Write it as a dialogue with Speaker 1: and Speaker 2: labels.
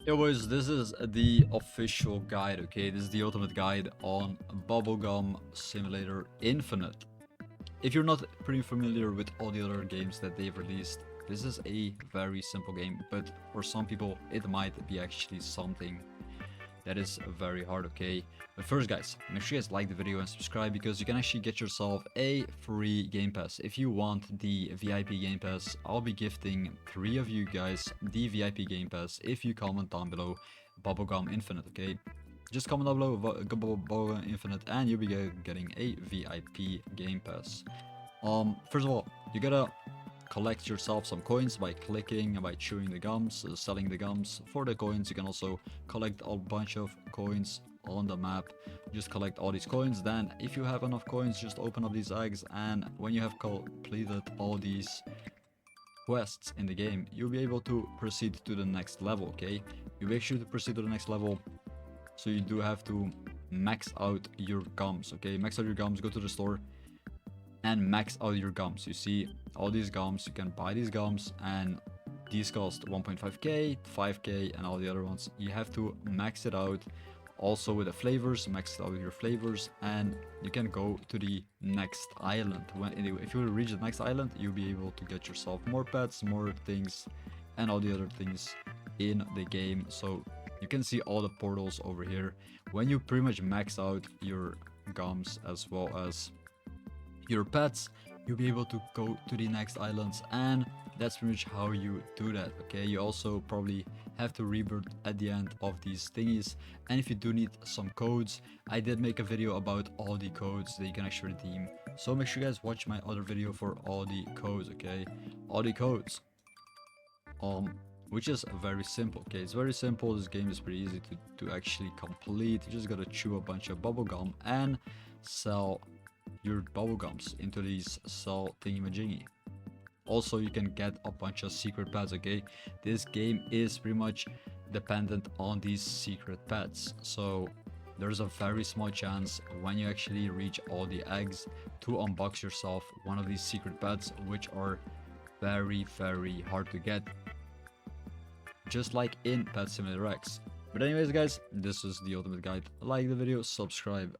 Speaker 1: Yo boys, this is the official guide, okay? This is the ultimate guide on Bubblegum Simulator Infinite. If you're not pretty familiar with all the other games that they've released, this is a very simple game, but for some people it might be actually something that is very hard, okay? But first guys, make sure you guys like the video and subscribe because you can actually get yourself a free game pass. If you want the VIP game pass, I'll be gifting 3 of you guys the VIP game pass if you comment down below Bubblegum Infinite, okay? Just comment down below Bubblegum Infinite and you'll be getting a VIP game pass. First of all, you gotta collect yourself some coins by clicking and by chewing the gums, selling the gums for the coins. You can also collect a bunch of coins on the map. Just collect all these coins, then if you have enough coins, just open up these eggs, and when you have completed all these quests in the game, you'll be able to proceed to the next level, okay? You make sure to proceed to the next level, so you do have to max out your gums, okay? Max out your gums, go to the store and max out your gums. You see all these gums, you can buy these gums, and these cost 1.5k, 5k, and all the other ones. You have to max it out. Also with the flavors, max out your flavors, and you can go to the next island. If you reach the next island, you'll be able to get yourself more pets, more things, and all the other things in the game. So you can see all the portals over here. When you pretty much max out your gums as well as your pets, you'll be able to go to the next islands, and that's pretty much how you do that, okay? You also probably have to rebirth at the end of these thingies, and if you do need some codes, I did make a video about all the codes that you can actually redeem, so make sure you guys watch my other video for all the codes, okay? All the codes, which is very simple, okay? It's very simple. This game is pretty easy to actually complete. You just gotta chew a bunch of bubblegum and sell your bubblegums into these sell thingy-majingy. Also, you can get a bunch of secret pets, okay? This game is pretty much dependent on these secret pets, so there's a very small chance when you actually reach all the eggs to unbox yourself one of these secret pets, which are very hard to get, just like in Pet Simulator X. But anyways guys, this is the ultimate guide. Like the video, subscribe,